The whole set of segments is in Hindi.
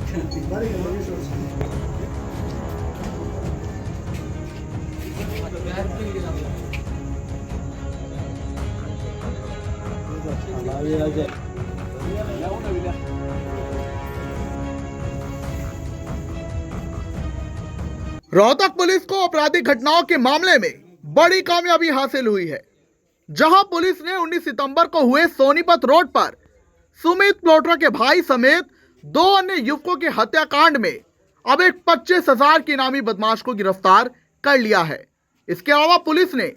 रोहतक पुलिस को आपराधिक घटनाओं के मामले में बड़ी कामयाबी हासिल हुई है, जहां पुलिस ने 19 सितंबर को हुए सोनीपत रोड पर सुमित प्लोट्रा के भाई समेत 2 अन्य युवकों के हत्याकांड में अब एक 25,000 के इनामी बदमाश को गिरफ्तार कर लिया है। इसके अलावा पुलिस ने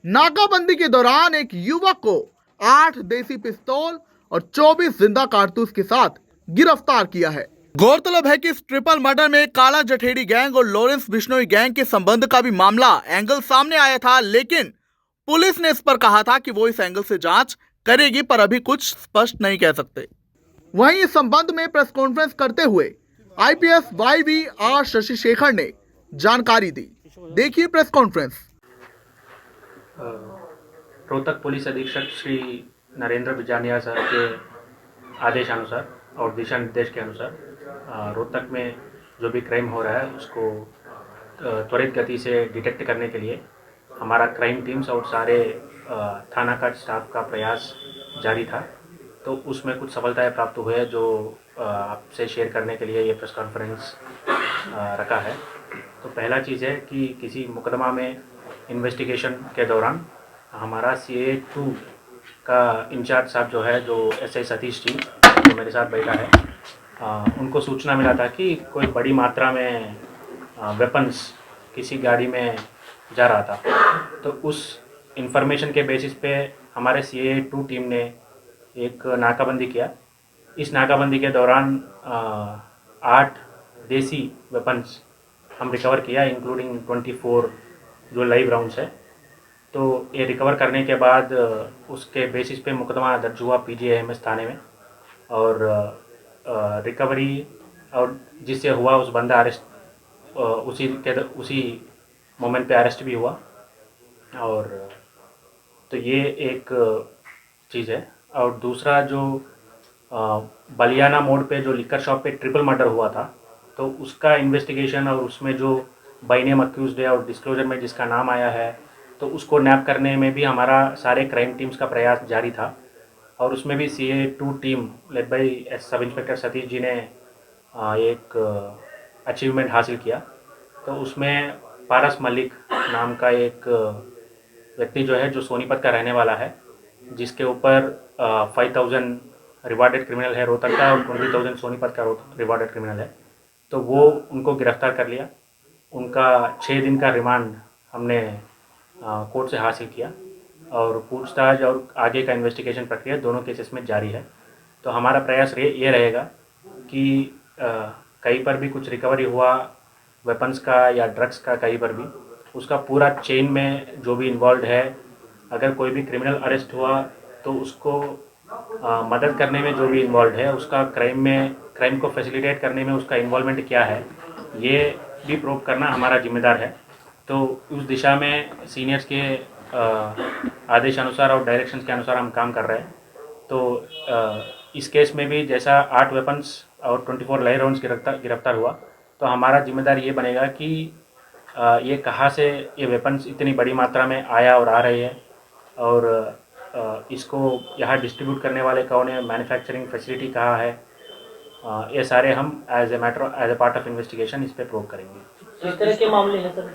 नाकाबंदी के दौरान एक युवक को 8 देसी पिस्तौल और 24 जिंदा कारतूस के साथ गिरफ्तार किया है। गौरतलब है कि इस ट्रिपल मर्डर में काला जठेड़ी गैंग और लॉरेंस बिश्नोई गैंग के संबंध का भी मामला एंगल सामने आया था, लेकिन पुलिस ने इस पर कहा था कि वो इस एंगल से जांच करेगी, पर अभी कुछ स्पष्ट नहीं कह सकते। वहीं इस संबंध में प्रेस कॉन्फ्रेंस करते हुए आईपीएस वाईवी आर शशिशेखर ने जानकारी दी। देखिए प्रेस कॉन्फ्रेंस। रोहतक पुलिस अधीक्षक श्री नरेंद्र बिजानिया सर के आदेशानुसार और दिशा निर्देश के अनुसार रोहतक में जो भी क्राइम हो रहा है उसको त्वरित गति से डिटेक्ट करने के लिए हमारा क्राइम टीम्स और सारे थाना का स्टाफ का प्रयास जारी था। तो उसमें कुछ सफलताएं प्राप्त हुए हैं जो आपसे शेयर करने के लिए ये प्रेस कॉन्फ्रेंस रखा है। तो पहला चीज़ है कि किसी मुकदमा में इन्वेस्टिगेशन के दौरान हमारा CA2 का इंचार्ज साहब जो है, जो SI सतीश जी जो मेरे साथ बैठा है, उनको सूचना मिला था कि कोई बड़ी मात्रा में वेपन्स किसी गाड़ी में जा रहा था। तो उस इंफॉर्मेशन के बेसिस पे हमारे CA2 टीम ने एक नाकाबंदी किया। इस नाकाबंदी के दौरान 8 देसी वेपन्स हम रिकवर किया, इंक्लूडिंग 24 जो लाइव राउंड्स है। तो ये रिकवर करने के बाद उसके बेसिस पे मुकदमा दर्ज हुआ PGIMS थाने में, और रिकवरी और जिससे हुआ उस बंदा अरेस्ट उसी मोमेंट पे अरेस्ट भी हुआ। और तो ये एक चीज़ है। और दूसरा जो बलियाना मोड़ पे जो लिकर शॉप पे ट्रिपल मर्डर हुआ था, तो उसका इन्वेस्टिगेशन और उसमें जो बाय नेम अक्यूज्ड है और डिस्क्लोजर में जिसका नाम आया है, तो उसको नैप करने में भी हमारा सारे क्राइम टीम्स का प्रयास जारी था। और उसमें भी CA2 team led by sub inspector Satish ji ने एक अचीवमेंट हासिल किया। तो उसमें पारस मलिक नाम का एक व्यक्ति जो है, जो सोनीपत का रहने वाला है, जिसके ऊपर 5,000 रिवार्डेड क्रिमिनल है रोहतक का और 20,000 सोनीपत का रिवार्डेड क्रिमिनल है। तो वो उनको गिरफ्तार कर लिया। उनका 6 दिन का रिमांड हमने कोर्ट से हासिल किया और पूछताछ और आगे का इन्वेस्टिगेशन प्रक्रिया दोनों केसेस में जारी है। तो हमारा प्रयास ये रहेगा कि कहीं पर भी कुछ रिकवरी हुआ वेपन्स का या ड्रग्स का, कहीं पर भी उसका पूरा चेन में जो भी इन्वॉल्व है, अगर कोई भी क्रिमिनल अरेस्ट हुआ तो उसको मदद करने में जो भी इन्वॉल्व है, उसका क्राइम को फैसिलिटेट करने में उसका इन्वॉल्वमेंट क्या है, ये भी प्रूव करना हमारा जिम्मेदार है। तो उस दिशा में सीनियर्स के आदेशानुसार और डायरेक्शंस के अनुसार हम काम कर रहे हैं। तो इस केस में भी जैसा 8 वेपन्स और 24 लाइव राउंड्स गिरफ्तार हुआ, तो हमारा जिम्मेदार ये बनेगा कि ये कहाँ से ये वेपन्स इतनी बड़ी मात्रा में आया और आ रही है, और इसको यहाँ डिस्ट्रीब्यूट करने वाले कौन है, मैन्युफैक्चरिंग फैसिलिटी कहाँ है, ये सारे हम as a part of investigation इस पर प्रूव करेंगे। इस तरह के मामले हैं सर?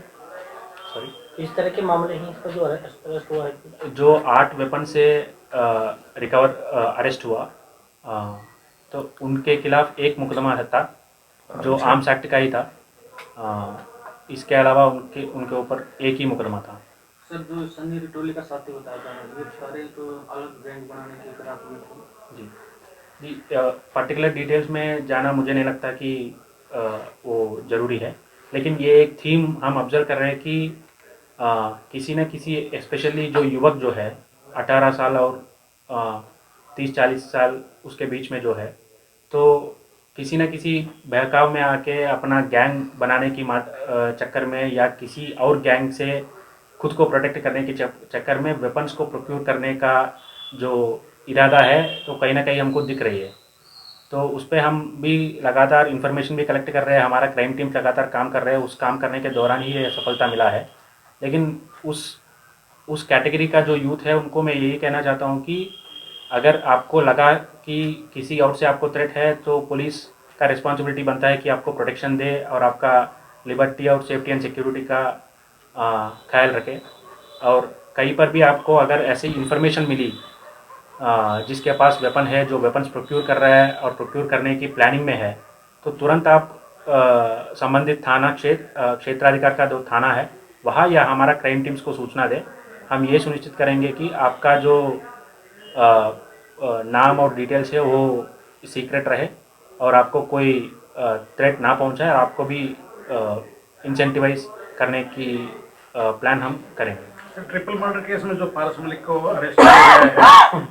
सॉरी, इस तरह के मामले हैं इसका जो अरेस्ट हुआ है? जो 8 वेपन से अरेस्ट हुआ, तो उनके खिलाफ एक मुकदमा था जो आर्म्स एक्ट का ही था। इसके अलावा उनके ऊपर एक ही मुकदमा था। सर, जो सन्नी रिटोली का साथी बताया जा रहा है, ये सारे तो अलग गैंग बनाने के खिलाफ में जी पर्टिकुलर डिटेल्स में जाना मुझे नहीं लगता कि वो ज़रूरी है, लेकिन ये एक थीम हम ऑब्जर्व कर रहे हैं कि किसी न किसी, स्पेशली जो युवक जो है 18 साल और 30-40 साल उसके बीच में जो है, तो किसी न किसी बहकाव में आके अपना गैंग बनाने की चक्कर में या किसी और गैंग से खुद को प्रोटेक्ट करने के चक्कर में वेपन्स को प्रोक्यूर करने का जो इरादा है, तो कहीं ना कहीं हमको दिख रही है। तो उस पर हम भी लगातार इन्फॉर्मेशन भी कलेक्ट कर रहे हैं, हमारा क्राइम टीम लगातार काम कर रहे हैं, उस काम करने के दौरान ही ये सफलता मिला है। लेकिन उस कैटेगरी का जो यूथ है उनको मैं यही कहना चाहता हूँ कि अगर आपको लगा कि किसी और से आपको थ्रेट है तो पुलिस का रिस्पॉन्सिबिलिटी बनता है कि आपको प्रोटेक्शन दे और आपका लिबर्टी और सेफ्टी एंड सिक्योरिटी का ख्याल रखे। और कहीं पर भी आपको अगर ऐसी इन्फॉर्मेशन मिली जिसके पास वेपन है, जो वेपन्स प्रोक्योर कर रहा है और प्रोक्योर करने की प्लानिंग में है, तो तुरंत आप संबंधित थाना क्षेत्राधिकार का जो थाना है वहाँ या हमारा क्राइम टीम्स को सूचना दें। हम ये सुनिश्चित करेंगे कि आपका जो नाम और डिटेल्स है वो सीक्रेट रहे और आपको कोई थ्रेट ना पहुंचाए और आपको भी इंसेंटिवाइज करने की प्लान हम करेंगे। ट्रिपल मर्डर केस में जो पारस मलिक को अरेस्ट किया गया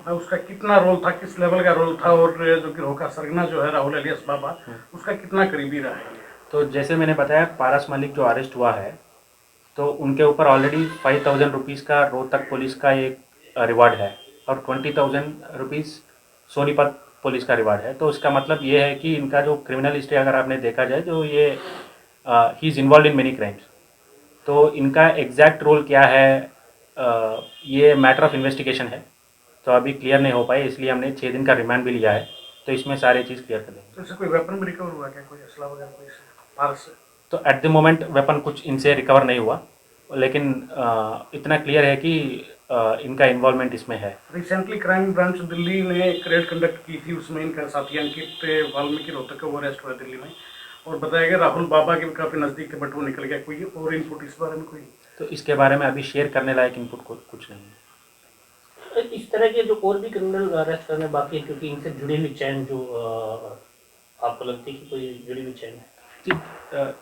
है उसका कितना रोल था, किस लेवल का रोल था, और जो गिरोह का सरगना जो है राहुल एलियास बाबा उसका कितना करीबी रहा है? तो जैसे मैंने बताया, पारस मलिक जो अरेस्ट हुआ है तो उनके ऊपर ऑलरेडी 5,000 रुपीज़ का रोहतक पुलिस का एक रिवार्ड है और 20,000 रुपीज़ सोनीपत पुलिस का रिवार्ड है। तो इसका मतलब ये है कि इनका जो क्रिमिनल हिस्ट्री अगर आपने देखा जाए, जो ये he is involve in many crimes, तो इनका एग्जैक्ट रोल क्या है ये मैटर ऑफ इन्वेस्टिगेशन है। तो अभी क्लियर नहीं हो पाए, इसलिए हमने 6 दिन का रिमांड भी लिया है, तो इसमें सारी चीज़ क्लियर कर देंगे। तो इससे कोई वेपन भी रिकवर हुआ क्या, कोई असला वगैरह कोई पारस से? तो एट द मोमेंट वेपन कुछ इनसे रिकवर नहीं हुआ, लेकिन इतना क्लियर है कि इनका इन्वॉल्वमेंट इसमें है। रिसेंटली क्राइम ब्रांच दिल्ली ने एक रेड कंडक्ट की थी, उसमें इनका साथी अंकित वाल्मीकि रोहतक का वो अरेस्ट हुआ दिल्ली में, और बताया गया राहुल बाबा के भी काफ़ी नज़दीक थे बट वो निकल गया। कोई और इनपुट इस बारे में कोई? तो इसके बारे में अभी शेयर करने लायक इनपुट कुछ नहीं है। इस तरह के जो और भी क्रिमिनल अरेस्ट करने बाकी है, क्योंकि इनसे जुड़ी हुई चैन जो आपको लगती है कि कोई जुड़ी हुई चैन है?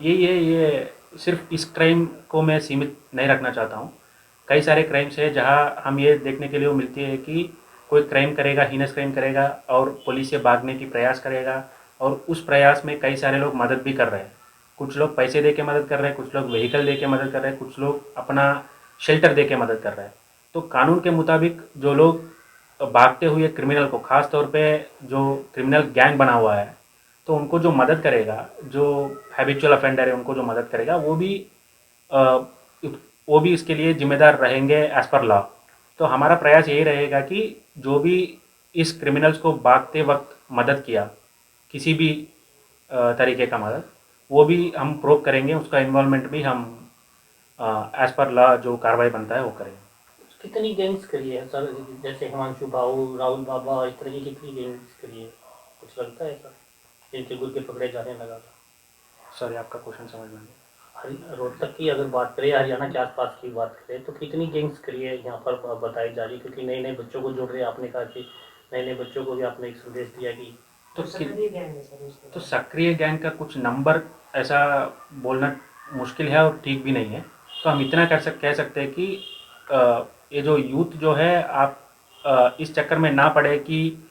ये सिर्फ इस क्राइम को मैं सीमित नहीं रखना चाहता हूँ। कई सारे क्राइम्स है जहाँ हम ये देखने के लिए मिलती है कि कोई क्राइम करेगा, हीनस क्राइम करेगा और पुलिस से भागने की प्रयास करेगा, और उस प्रयास में कई सारे लोग मदद भी कर रहे हैं। कुछ लोग पैसे दे के मदद कर रहे हैं, कुछ लोग व्हीकल दे के मदद कर रहे हैं, कुछ लोग अपना शेल्टर दे के मदद कर रहे हैं। तो कानून के मुताबिक जो लोग भागते हुए क्रिमिनल को, ख़ास तौर पे जो क्रिमिनल गैंग बना हुआ है, तो उनको जो मदद करेगा, जो हैबिचुअल ऑफेंडर है उनको जो मदद करेगा, वो भी इसके लिए जिम्मेदार रहेंगे एज पर लॉ। तो हमारा प्रयास यही रहेगा कि जो भी इस क्रिमिनल्स को भागते वक्त मदद किया, किसी भी तरीके का मदद, वो भी हम प्रूव करेंगे, उसका इन्वॉल्वमेंट भी हम एज पर लॉ जो कार्रवाई बनता है वो करेंगे। कितनी गैंग्स करी है सर, जैसे हिमांशु भाऊ, राहुल बाबा, इस तरह की कितनी गैंग्स करी है, कुछ लगता है सर जिनके गुर्गे पकड़े जाने लगा था? सॉरी, आपका क्वेश्चन समझ में नहीं। रोहतक की अगर बात करें, हरियाणा के आसपास की बात करें, तो कितनी गैंग्स करी है यहाँ पर बताई जा रही है? क्योंकि नए नए बच्चों को जोड़ रहे हैं, आपने कहा कि नए नए बच्चों को भी आपने एक संदेश दिया कि तो सक्रिय गैंग का कुछ नंबर ऐसा बोलना मुश्किल है और ठीक भी नहीं है। तो हम इतना कह सकते हैं कि ये जो यूथ जो है, आप इस चक्कर में ना पड़े कि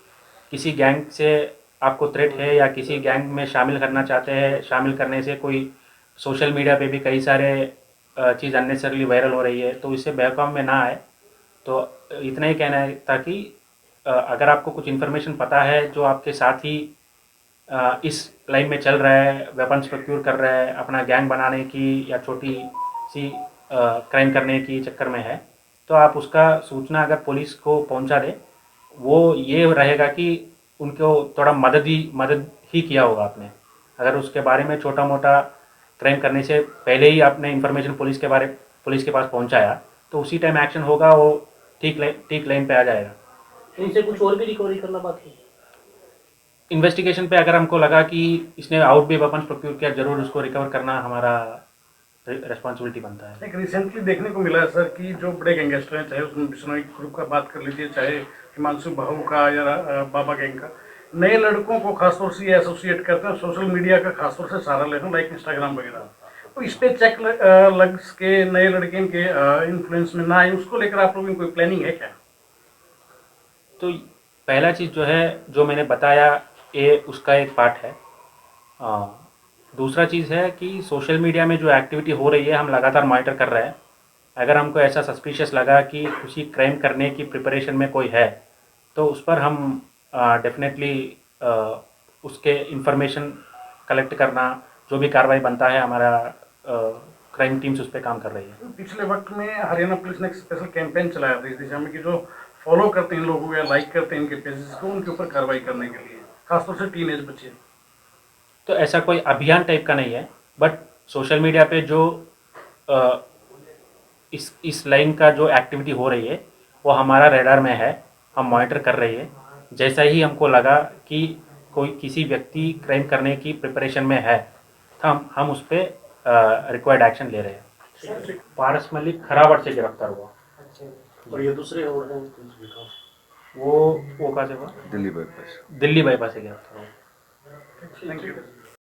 किसी गैंग से आपको थ्रेट है या किसी गैंग में शामिल करना चाहते हैं। शामिल करने से कोई सोशल मीडिया पे भी कई सारे चीज़ अननेसेसरली वायरल हो रही है, तो इससे बहकाव में ना आए। तो इतना ही कहना है ताकि अगर आपको कुछ इन्फॉर्मेशन पता है जो आपके साथ ही इस लाइन में चल रहा है, वेपन्स प्रोक्योर कर रहा है, अपना गैंग बनाने की या छोटी सी क्राइम करने की चक्कर में है, तो आप उसका सूचना अगर पुलिस को पहुंचा दें, वो ये रहेगा कि उनको थोड़ा मदद ही किया होगा आपने। अगर उसके बारे में छोटा मोटा क्राइम करने से पहले ही आपने इन्फॉर्मेशन पुलिस के पास पहुंचाया, तो उसी टाइम एक्शन होगा, वो ठीक लाइन पे आ जाएगा। इनसे कुछ और भी रिकवरी करना बाकी है? इन्वेस्टिगेशन पे अगर हमको लगा कि इसने आउट भी वेपन्स प्रोक्योर किया, जरूर उसको रिकवर करना हमारा रिस्पॉन्सिबिलिटी बनता है। एक रिसेंटली देखने को मिला है सर कि जो बड़े गैंगस्टर हैं, चाहे उसमें बिश्नोई ग्रुप का बात कर लीजिए, चाहे हिमांशु भाऊ का या बाबा गैंग का, नए लड़कों को खासतौर से एसोसिएट करते हैं, सोशल मीडिया का खासतौर से सहारा लेते हैं, लाइक इंस्टाग्राम वगैरह। तो इस पे चेक लग के नए लड़के के इन्फ्लुएंस में ना आए, उसको लेकर आप लोगों की कोई प्लानिंग है क्या? तो पहला चीज़ जो है, जो मैंने बताया, ये उसका एक पार्ट है। दूसरा चीज़ है कि सोशल मीडिया में जो एक्टिविटी हो रही है, हम लगातार मॉनिटर कर रहे हैं। अगर हमको ऐसा सस्पिशियस लगा कि किसी क्राइम करने की प्रिपरेशन में कोई है, तो उस पर हम डेफिनेटली उसके इंफॉर्मेशन कलेक्ट करना, जो भी कार्रवाई बनता है हमारा क्राइम टीम्स उस पर काम कर रही है। पिछले वक्त में हरियाणा पुलिस ने एक स्पेशल कैंपेन चलाया था इस दिशा में कि जो फॉलो करते हैं इन लोगों को या लाइक करते हैं इनके पेजेस को, उनके ऊपर कार्रवाई करने के लिए, खासतौर से टीनेज बच्चे। तो ऐसा कोई अभियान टाइप का नहीं है, बट सोशल मीडिया पे जो इस लाइन का जो एक्टिविटी हो रही है वो हमारा रेडार में है, हम मॉनिटर कर रही है। जैसा ही हमको लगा कि कोई किसी व्यक्ति क्राइम करने की प्रिपरेशन में है तो हम उस पर रिक्वायर्ड एक्शन ले रहे हैं। पारस मलिक खरावट से गिरफ्तार हुआ। और ये दूसरे और हैं वो कहाँ से हुआ? दिल्ली बाईपास से गिरफ्तार हुआ। Thank you.